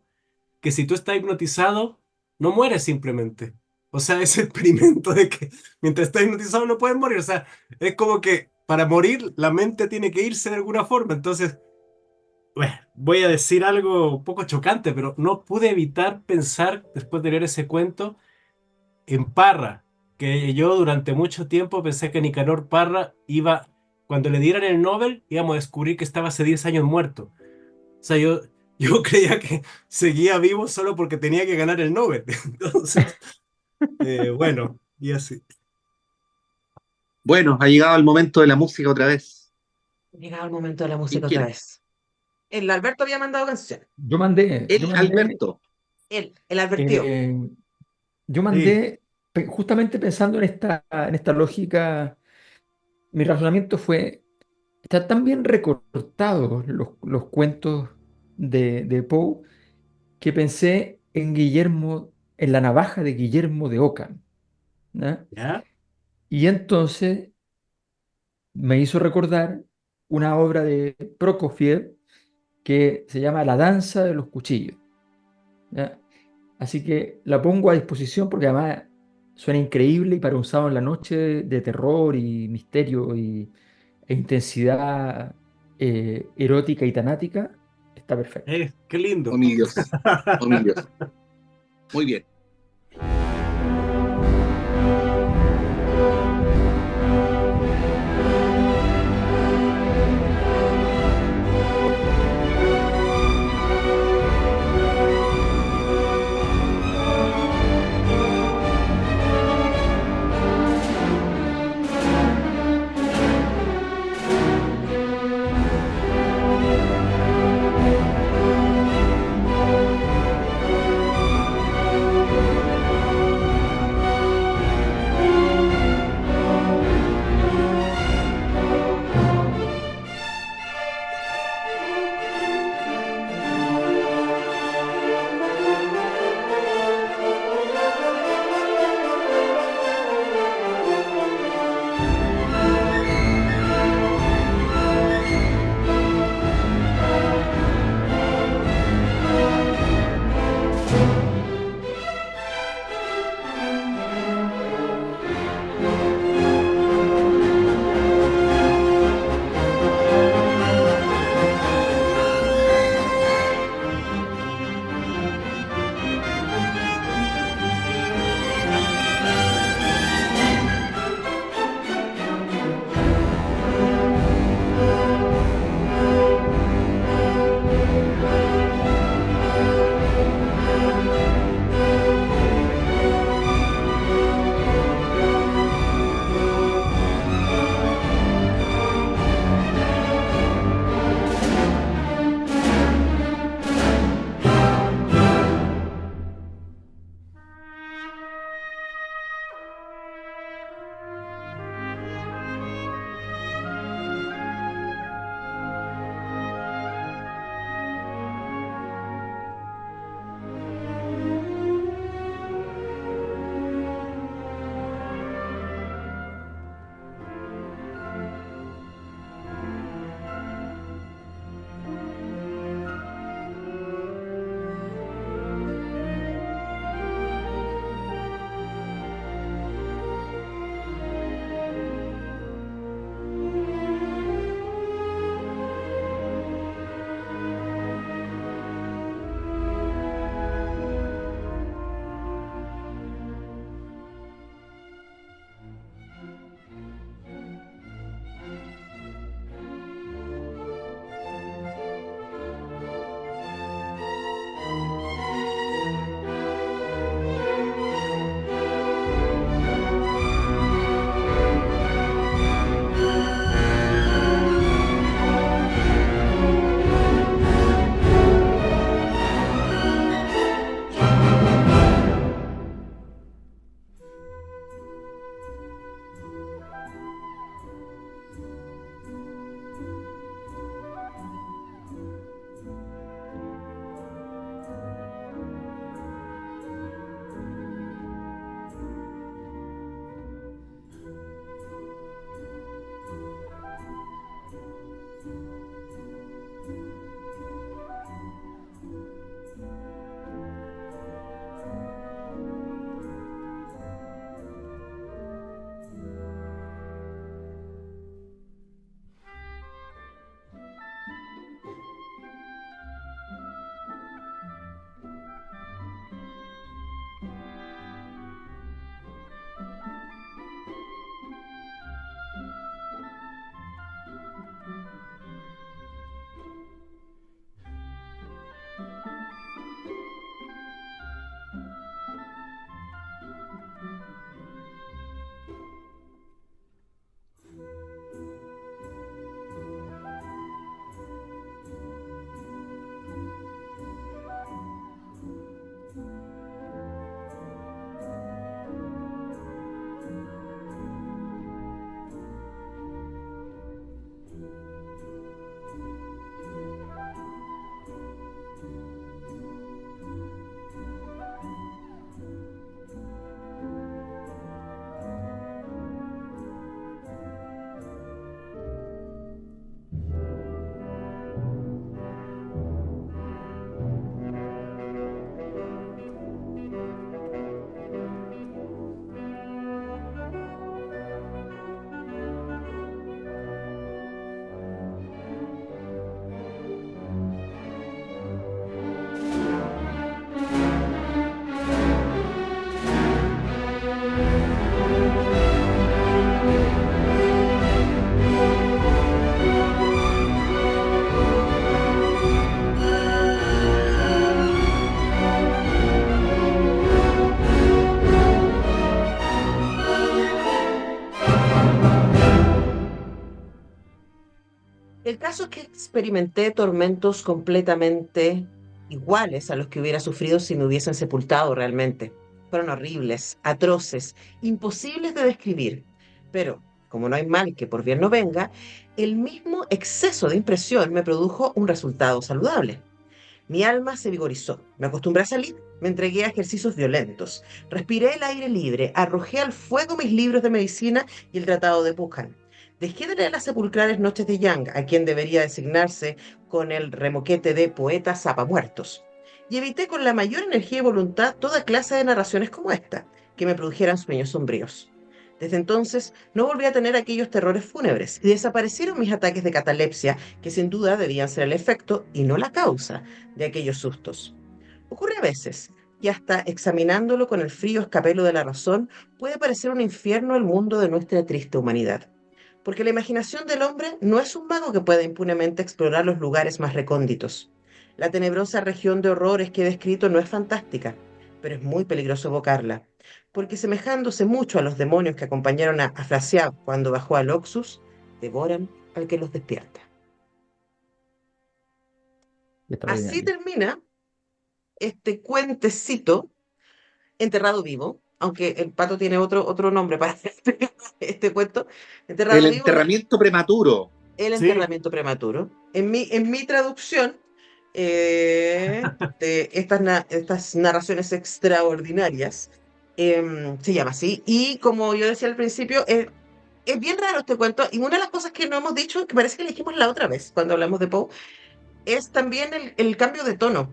que si tú estás hipnotizado, no mueres simplemente. O sea, ese experimento de que mientras estás hipnotizado no puedes morir. O sea, es como que para morir la mente tiene que irse de alguna forma. Entonces, bueno, voy a decir algo un poco chocante, pero no pude evitar pensar, después de leer ese cuento, en Parra, que yo durante mucho tiempo pensé que Nicanor Parra iba, cuando le dieran el Nobel, íbamos a descubrir que estaba hace 10 años muerto. O sea, yo creía que seguía vivo solo porque tenía que ganar el Nobel. Entonces, bueno, y así. Bueno, ha llegado el momento de la música otra vez. Ha llegado el momento de la ¿Quién música otra quiere? vez. El Alberto había mandado canciones. Yo El mandé, Alberto. El Albertío. eh, yo Sí, mandé, justamente pensando en esta lógica, mi razonamiento fue, están tan bien recortados los cuentos de Poe que pensé en Guillermo, en la navaja de Guillermo de Ockham, ¿ya? ¿ya? Y entonces me hizo recordar una obra de Prokofiev que se llama La danza de los cuchillos, ¿ya? Así que la pongo a disposición porque además suena increíble y para un sábado en la noche de terror y misterio e intensidad erótica y tanática, está perfecto. Qué Oh, lindo. mi Dios. Oh, mi Dios. Muy bien. El caso es que experimenté tormentos completamente iguales a los que hubiera sufrido si me hubiesen sepultado realmente. Fueron horribles, atroces, imposibles de describir. Pero, como no hay mal que por bien no venga, el mismo exceso de impresión me produjo un resultado saludable. Mi alma se vigorizó, me acostumbré a salir, me entregué a ejercicios violentos, respiré el aire libre, arrojé al fuego mis libros de medicina y el tratado de Buchan. Dejé de leer las sepulcrales noches de Young, a quien debería designarse con el remoquete de poeta zapamuertos, y evité con la mayor energía y voluntad toda clase de narraciones como esta, que me produjeran sueños sombríos. Desde entonces no volví a tener aquellos terrores fúnebres y desaparecieron mis ataques de catalepsia, que sin duda debían ser el efecto y no la causa de aquellos sustos. Ocurre a veces, y hasta examinándolo con el frío escapelo de la razón, puede parecer un infierno el mundo de nuestra triste humanidad. Porque la imaginación del hombre no es un mago que pueda impunemente explorar los lugares más recónditos. La tenebrosa región de horrores que he descrito no es fantástica, pero es muy peligroso evocarla, porque semejándose mucho a los demonios que acompañaron a Afrasiab cuando bajó al Oxus, devoran al que los despierta. Así Extraordinario. termina este cuentecito enterrado vivo, aunque el pato tiene otro nombre para este cuento, El enterrado vivo, enterramiento prematuro. el Sí, enterramiento prematuro. En mi traducción de estas narraciones extraordinarias, se llama así, y como yo decía al principio, es bien raro este cuento, y una de las cosas que no hemos dicho, que parece que le dijimos la otra vez cuando hablamos de Poe, es también el cambio de tono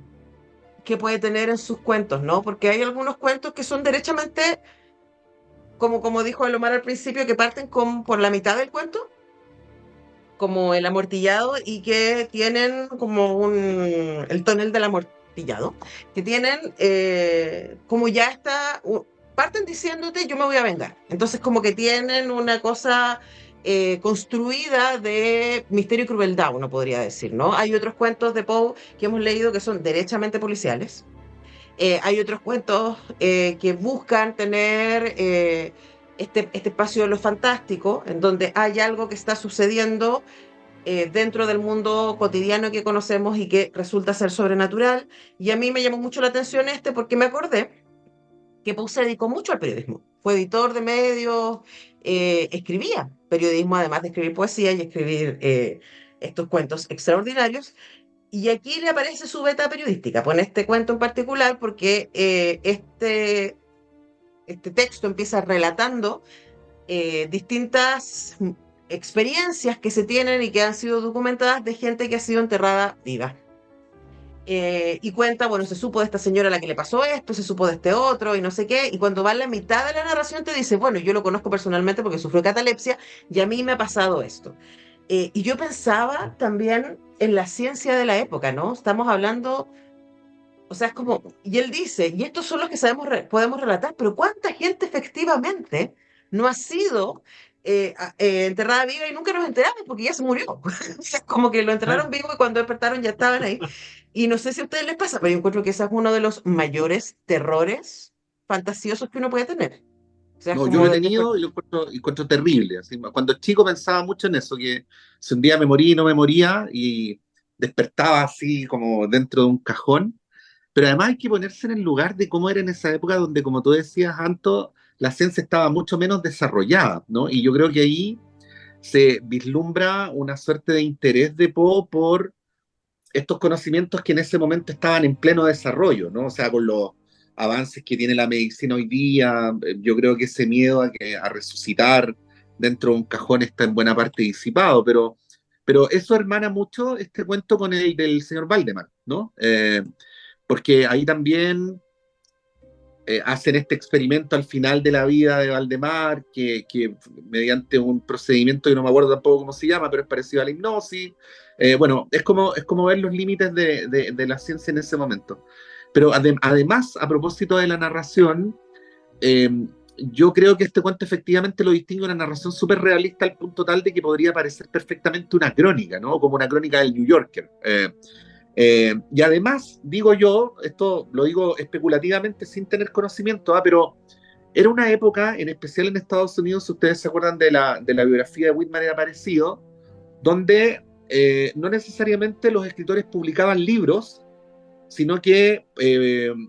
que puede tener en sus cuentos, ¿no? Porque hay algunos cuentos que son derechamente, como dijo Alomar al principio, que parten por la mitad del cuento, como el amortillado, y que tienen como el tonel del amortillado, que tienen como ya está, parten diciéndote yo me voy a vengar. Entonces como que tienen una cosa construida de misterio y crueldad, uno podría decir, ¿no? Hay otros cuentos de Poe que hemos leído que son derechamente policiales. Hay otros cuentos que buscan tener este espacio de lo fantástico, en donde hay algo que está sucediendo dentro del mundo cotidiano que conocemos y que resulta ser sobrenatural. Y a mí me llamó mucho la atención porque me acordé que Poe se dedicó mucho al periodismo. Fue editor de medios, escribía periodismo, además de escribir poesía y escribir estos cuentos extraordinarios. Y aquí le aparece su beta periodística, pone este cuento en particular porque este texto empieza relatando distintas experiencias que se tienen y que han sido documentadas de gente que ha sido enterrada viva. Y cuenta, bueno, se supo de esta señora a la que le pasó esto, se supo de este otro y no sé qué, y cuando va en la mitad de la narración te dice, bueno, yo lo conozco personalmente porque sufrió catalepsia y a mí me ha pasado esto. Y yo pensaba también en la ciencia de la época, ¿no? Estamos hablando, o sea, es como, y él dice, y estos son los que sabemos, podemos relatar, pero ¿cuánta gente efectivamente no ha sido enterrada viva y nunca nos enteramos porque ya se murió? O sea, como que lo enterraron claro. vivo y cuando despertaron ya estaban ahí. Y no sé si a ustedes les pasa, pero yo encuentro que ese es uno de los mayores terrores fantasiosos que uno puede tener. O sea, es No, yo lo como he tenido y lo encuentro terrible. Así, cuando chico pensaba mucho en eso, que si un día me moría y no me moría y despertaba así como dentro de un cajón. Pero además hay que ponerse en el lugar de cómo era en esa época donde, como tú decías, Anto, la ciencia estaba mucho menos desarrollada, ¿no? Y yo creo que ahí se vislumbra una suerte de interés de Poe por estos conocimientos que en ese momento estaban en pleno desarrollo, ¿no? O sea, con los avances que tiene la medicina hoy día, yo creo que ese miedo a resucitar dentro de un cajón está en buena parte disipado, pero eso hermana mucho este cuento con el del señor Valdemar, ¿no? Porque ahí también hacen este experimento al final de la vida de Valdemar, que mediante un procedimiento que no me acuerdo tampoco cómo se llama, pero es parecido a la hipnosis. Bueno, es como ver los límites de la ciencia en ese momento. Pero además, a propósito de la narración, eh, yo creo que este cuento efectivamente lo distingue una narración súper realista al punto tal de que podría parecer perfectamente una crónica, ¿no? Como una crónica del New Yorker. Y además, digo yo, esto lo digo especulativamente sin tener conocimiento, pero era una época, en especial en Estados Unidos, si ustedes se acuerdan de la biografía de Whitman, era parecido, donde no necesariamente los escritores publicaban libros, sino que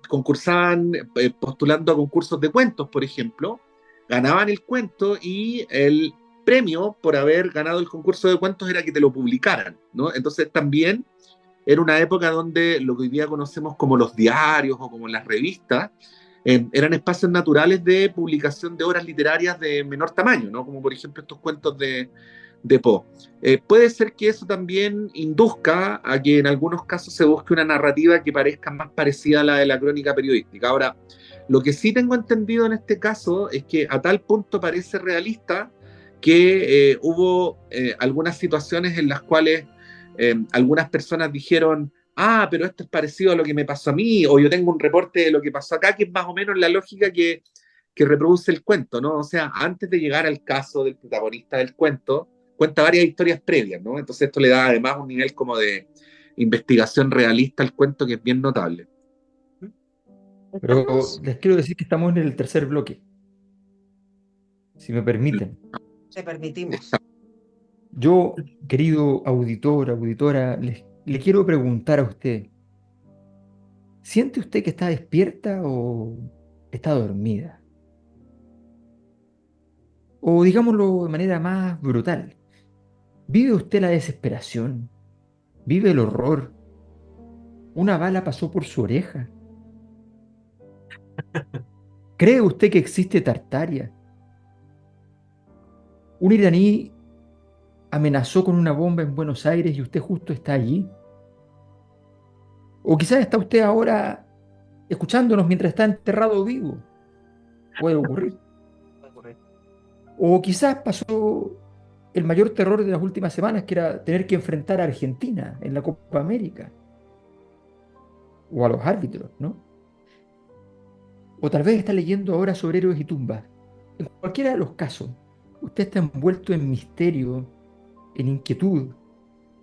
concursaban postulando a concursos de cuentos, por ejemplo, ganaban el cuento y el premio por haber ganado el concurso de cuentos era que te lo publicaran, ¿no? Entonces también era una época donde lo que hoy día conocemos como los diarios o como las revistas eran espacios naturales de publicación de obras literarias de menor tamaño, ¿no? Como por ejemplo estos cuentos de Poe. Puede ser que eso también induzca a que en algunos casos se busque una narrativa que parezca más parecida a la de la crónica periodística. Ahora, lo que sí tengo entendido en este caso es que a tal punto parece realista que hubo algunas situaciones en las cuales algunas personas dijeron, pero esto es parecido a lo que me pasó a mí, o yo tengo un reporte de lo que pasó acá, que es más o menos la lógica que reproduce el cuento, ¿no? O sea, antes de llegar al caso del protagonista del cuento, cuenta varias historias previas, ¿no? Entonces esto le da además un nivel como de investigación realista al cuento que es bien notable. Pero ¿Estamos? les quiero decir que estamos en el tercer bloque, si me permiten. Te permitimos. Yo, querido auditor, auditora, le quiero preguntar a usted, ¿siente usted que está despierta o está dormida? O digámoslo de manera más brutal, ¿vive usted la desesperación? ¿Vive el horror? ¿Una bala pasó por su oreja? ¿Cree usted que existe Tartaria? ¿Un iraní amenazó con una bomba en Buenos Aires y usted justo está allí? ¿O quizás está usted ahora escuchándonos mientras está enterrado vivo? Puede ocurrir. O quizás pasó el mayor terror de las últimas semanas, que era tener que enfrentar a Argentina en la Copa América. O a los árbitros, ¿no? O tal vez está leyendo ahora sobre héroes y tumbas. En cualquiera de los casos, usted está envuelto en misterio, en inquietud,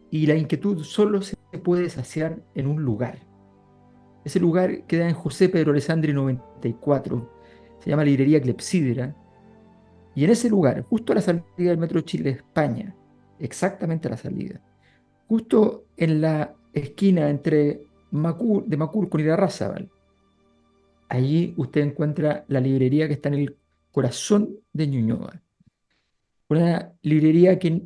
y la inquietud solo se puede saciar en un lugar. Ese lugar queda en José Pedro Alessandri 94, se llama Librería Clepsidra, y en ese lugar, justo a la salida del Metro Chile España, exactamente a la salida, justo en la esquina entre de Macul con Irarrázaval, allí usted encuentra la librería que está en el corazón de Ñuñoa. Una librería que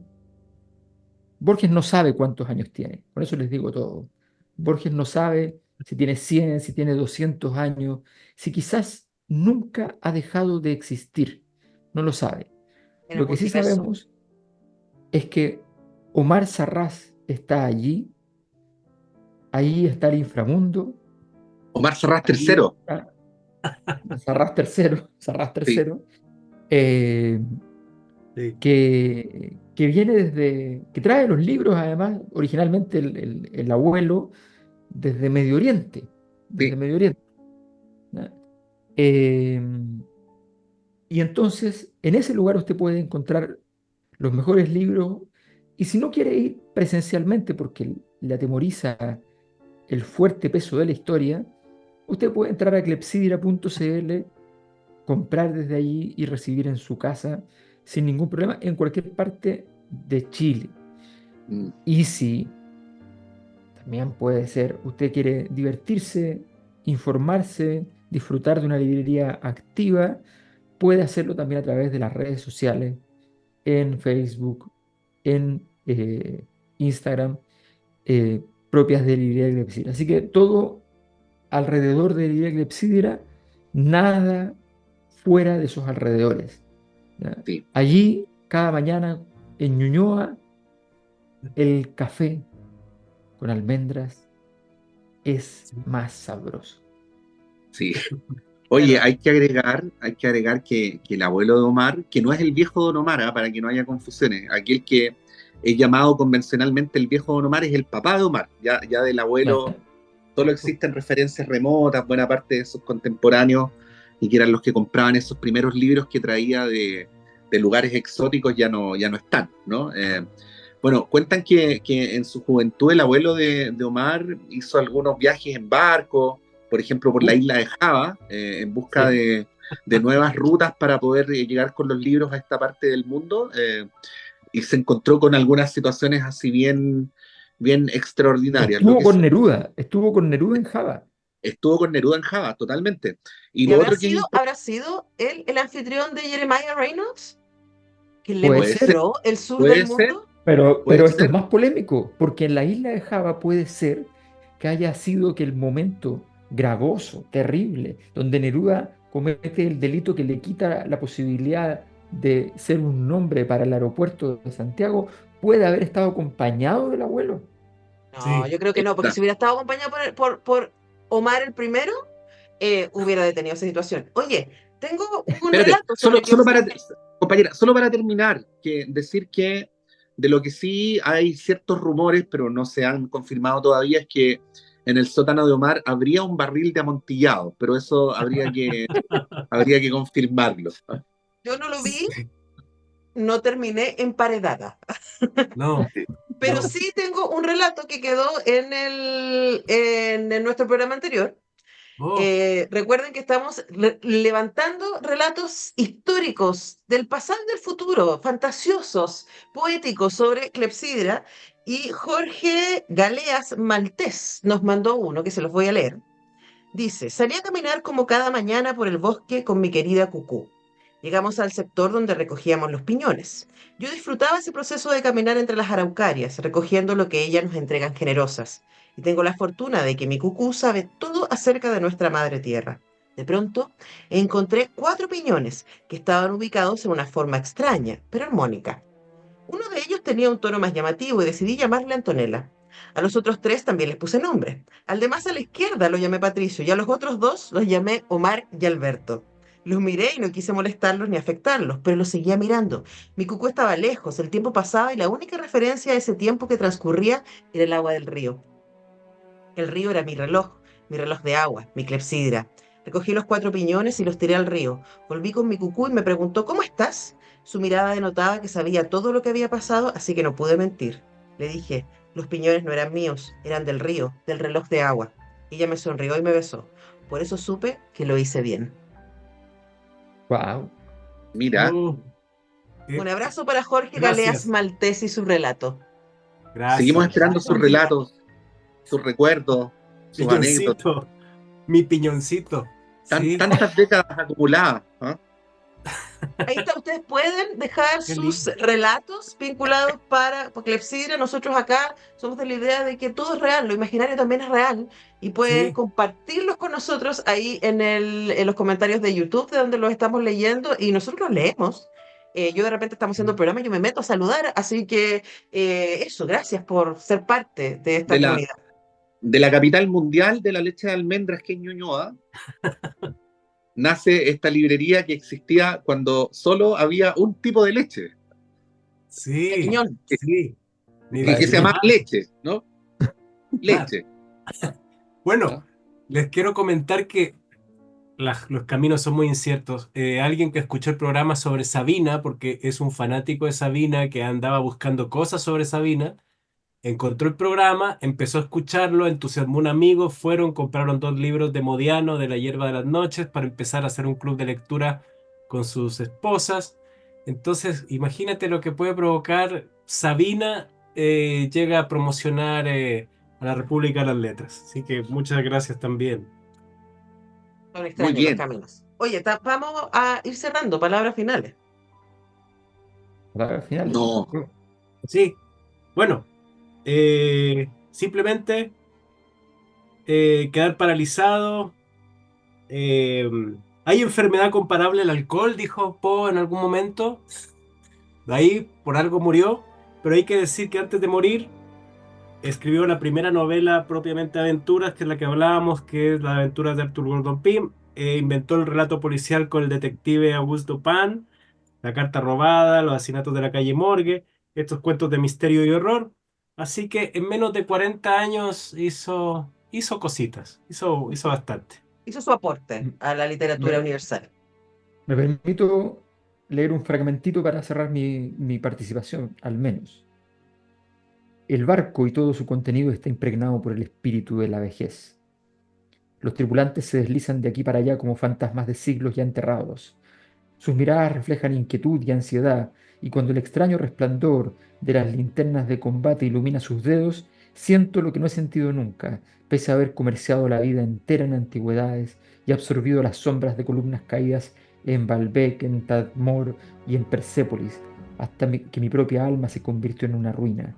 Borges no sabe cuántos años tiene, por eso les digo todo. Borges no sabe si tiene 100, si tiene 200 años, si quizás nunca ha dejado de existir, no lo sabe. En el Lo que sí multiverso. sabemos es que Omar Sarrás está allí, ahí está el inframundo, Omar Sarrás ahí III. está Sarrás III, Sarrás Sí. III, eh, Sí. que viene que trae los libros, además, originalmente el abuelo, desde Medio Oriente, desde Sí. Medio Oriente. ¿Ya? Y entonces, en ese lugar usted puede encontrar los mejores libros, y si no quiere ir presencialmente porque le atemoriza el fuerte peso de la historia, usted puede entrar a clepsidra.cl, comprar desde allí y recibir en su casa sin ningún problema en cualquier parte de Chile. Mm. Y si también puede ser, usted quiere divertirse, informarse, disfrutar de una librería activa, puede hacerlo también a través de las redes sociales, en Facebook, en Instagram, propias de Librería Clepsidra. Así que todo alrededor de Librería Clepsidra, nada fuera de esos alrededores. ¿Ya? Sí. Allí, cada mañana, en Ñuñoa, el café con almendras es más sabroso. Sí. Oye, hay que agregar que el abuelo de Omar, que no es el viejo Don Omar, para que no haya confusiones, aquel que es llamado convencionalmente el viejo Don Omar es el papá de Omar, ya del abuelo solo existen referencias remotas, buena parte de sus contemporáneos, y que eran los que compraban esos primeros libros que traía de lugares exóticos, ya no están, ¿no? Bueno, cuentan que en su juventud el abuelo de Omar hizo algunos viajes en barco, por ejemplo, por la isla de Java, en busca de nuevas rutas para poder llegar con los libros a esta parte del mundo. y se encontró con algunas situaciones así bien, bien extraordinarias. Lo Estuvo que con sí, Neruda, estuvo con Neruda en Java. estuvo con Neruda en Java, totalmente. Y ¿Y lo otro que es habrá sido él el anfitrión de Jeremiah Reynolds? ¿Que le Puede puede ser, ser, mostró el sur del puede ser, mundo? puede pero esto es ser. más polémico, porque en la isla de Java puede ser que haya sido que el momento gravoso, terrible, donde Neruda comete el delito que le quita la posibilidad de ser un nombre para el aeropuerto de Santiago, puede haber estado acompañado del abuelo. No, Sí. yo creo que no, porque Está. si hubiera estado acompañado por Omar el primero, hubiera detenido esa situación. Oye, tengo un Espérate, relato sobre compañera, solo para terminar, que decir que de lo que sí hay ciertos rumores, pero no se han confirmado todavía, es que en el sótano de Omar habría un barril de amontillado, pero eso habría que confirmarlo. Yo no lo vi, Sí. no terminé emparedada. No, Pero no. sí tengo un relato que quedó en nuestro programa anterior. Oh, Recuerden que estamos levantando relatos históricos del pasado y del futuro, fantasiosos, poéticos sobre Clepsidra. Y Jorge Galeas Maltés nos mandó uno que se los voy a leer. Dice, salí a caminar como cada mañana por el bosque con mi querida Cucú. Llegamos al sector donde recogíamos los piñones. Yo disfrutaba ese proceso de caminar entre las araucarias, recogiendo lo que ellas nos entregan generosas. Y tengo la fortuna de que mi Cucú sabe todo acerca de nuestra madre tierra. De pronto, encontré 4 piñones que estaban ubicados en una forma extraña, pero armónica. Uno de ellos tenía un tono más llamativo y decidí llamarle Antonella. A los otros 3 también les puse nombre. Al de más a la izquierda lo llamé Patricio y a los otros 2 los llamé Omar y Alberto. Los miré y no quise molestarlos ni afectarlos, pero los seguía mirando. Mi cucú estaba lejos, el tiempo pasaba y la única referencia a ese tiempo que transcurría era el agua del río. El río era mi reloj de agua, mi clepsidra. Recogí los 4 piñones y los tiré al río. Volví con mi cucú y me preguntó, ¿cómo estás? Su mirada denotaba que sabía todo lo que había pasado, así que no pude mentir. Le dije, los piñones no eran míos, eran del río, del reloj de agua. Ella me sonrió y me besó. Por eso supe que lo hice bien. Wow. Mira, oh, Un abrazo para Jorge Galeas gracias, Maltés y su relato. seguimos gracias. esperando sus relatos, sus recuerdos, sus anécdotas. Piñoncito, mi piñoncito. Sí, Tantas décadas acumuladas. ¿Ah? Ahí está, ustedes pueden dejar qué sus lindo. relatos vinculados para Clepsidra. Nosotros acá somos de la idea de que todo es real, lo imaginario también es real y pueden Sí, compartirlos con nosotros ahí en los comentarios de YouTube, de donde los estamos leyendo y nosotros los leemos. Yo de repente estamos haciendo el programa y yo me meto a saludar, así que eso, gracias por ser parte de esta De la, comunidad. de la capital mundial de la leche de almendras, que es Ñuñoa, nace esta librería que existía cuando solo había un tipo de leche, El sí, piñón. sí. Ni que se decir llamaba más. leche, ¿no? Claro. Leche. Bueno, ¿No? les quiero comentar que los caminos son muy inciertos. Alguien que escuchó el programa sobre Sabina, porque es un fanático de Sabina que andaba buscando cosas sobre Sabina, encontró el programa, empezó a escucharlo, entusiasmó a un amigo, fueron, compraron 2 libros de Modiano, de La hierba de las noches, para empezar a hacer un club de lectura con sus esposas. Entonces, imagínate lo que puede provocar Sabina llega a promocionar a la República de las Letras. Así que muchas gracias también. Son Muy extraños los bien. caminos. Oye, vamos a ir cerrando, palabras finales. Palabras finales. No, Sí, bueno, simplemente quedar paralizado. eh, ¿Hay enfermedad comparable al alcohol? Dijo Poe en algún momento. De ahí por algo murió, pero hay que decir que antes de morir escribió la primera novela propiamente de aventuras, que es la que hablábamos, que es Las aventuras de Arthur Gordon Pym. Inventó el relato policial con el detective Auguste Dupin, La carta robada, Los asesinatos de la calle Morgue, estos cuentos de misterio y horror. Así que en menos de 40 años hizo cositas, hizo bastante. Hizo su aporte a la literatura Me, universal. me permito leer un fragmentito para cerrar mi participación, al menos. El barco y todo su contenido está impregnado por el espíritu de la vejez. Los tripulantes se deslizan de aquí para allá como fantasmas de siglos ya enterrados. Sus miradas reflejan inquietud y ansiedad, y cuando el extraño resplandor de las linternas de combate ilumina sus dedos, siento lo que no he sentido nunca, pese a haber comerciado la vida entera en antigüedades y absorbido las sombras de columnas caídas en Baalbek, en Tadmor y en Persépolis, hasta que mi propia alma se convirtió en una ruina.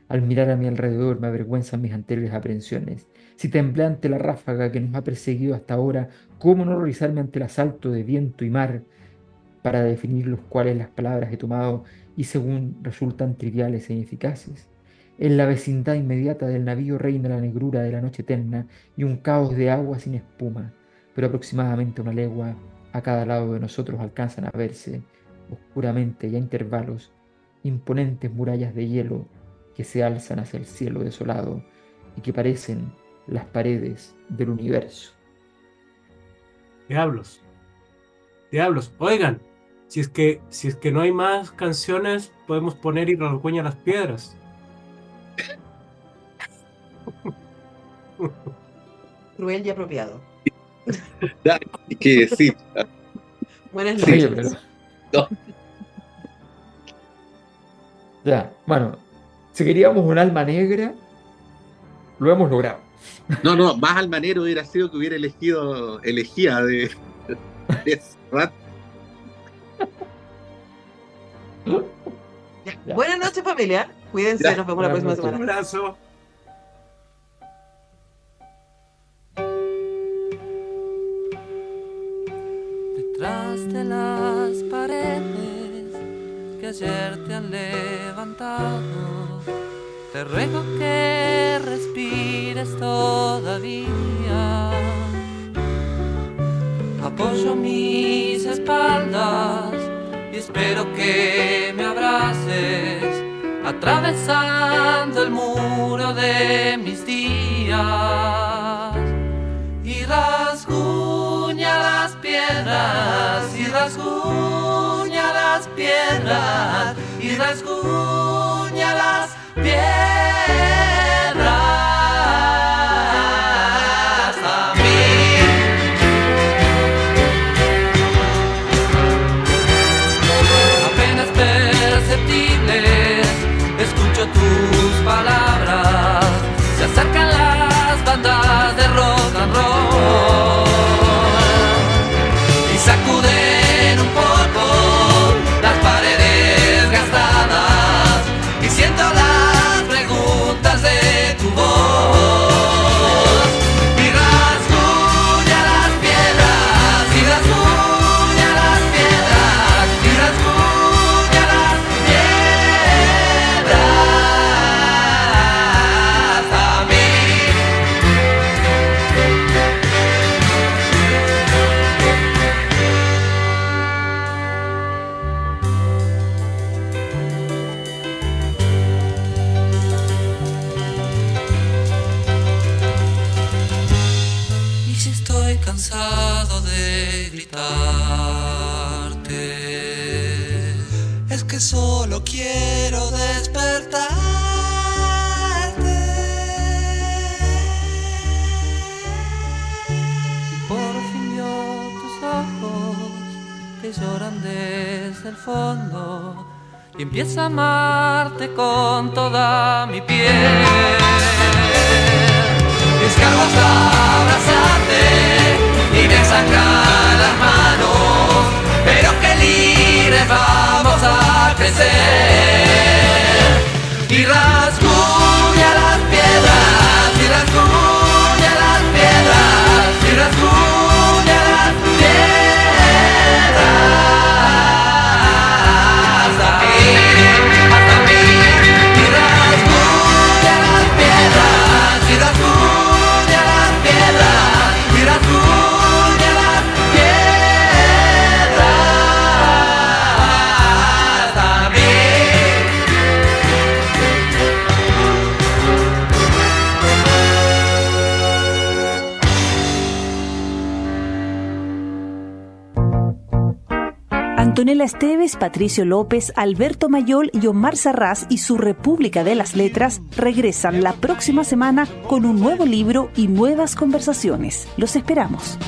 Al mirar a mi alrededor me avergüenzan mis anteriores aprensiones. Si temblé ante la ráfaga que nos ha perseguido hasta ahora, ¿cómo no horrorizarme ante el asalto de viento y mar, para definir los cuales las palabras he tomado y según resultan triviales e ineficaces? En la vecindad inmediata del navío reina la negrura de la noche eterna y un caos de agua sin espuma, pero aproximadamente una legua a cada lado de nosotros alcanzan a verse, oscuramente y a intervalos, imponentes murallas de hielo que se alzan hacia el cielo desolado y que parecen las paredes del universo. Diablos. Diablos. Oigan, si es que no hay más canciones, podemos poner y rasguña las piedras. Cruel y apropiado. Ya, hay que decir. Buenas Sí, Oye, noches. pero- No, Ya, bueno, si queríamos un alma negra, lo hemos logrado. no, más almanero hubiera sido que hubiera elegía de Serrat. Ya. Buenas noches, familia. Cuídense, Ya. nos vemos la Buenas próxima noches. Un semana. abrazo. Detrás de las paredes que ayer te han levantado, te ruego que respires todavía. Apoyo mis espaldas y espero que me abraces, atravesando el muro de mis días. Y rasguña las piedras, y rasguña las piedras, y rasguña las piedras a mí. Apenas perceptibles, escucho tus palabras, se acercan las bandas de rock and roll y sacuden un poco las paredes gastadas, y siento las preguntas de tu voz. Y rasguña las piedras, y rasguña las piedras, y rasguña las piedras a mí. Y si estoy cansado de gritarte, es que solo quiero despertarte. Y por fin vio tus ojos que lloran desde el fondo, y empiezo a amarte con toda mi piel. Escarbo hasta abrazarte y me sangran las manos, pero qué libres vamos a crecer. Y rasguña las piedras, y rasguña las piedras, y rasguña las piedras hasta mí, y rasguña las piedras, y rasguña las piedras, y rasguña las piedras hasta mí. Antonella Esteves, Patricio López, Alberto Mayol y Omar Sarraz y su República de las Letras regresan la próxima semana con un nuevo libro y nuevas conversaciones. Los esperamos.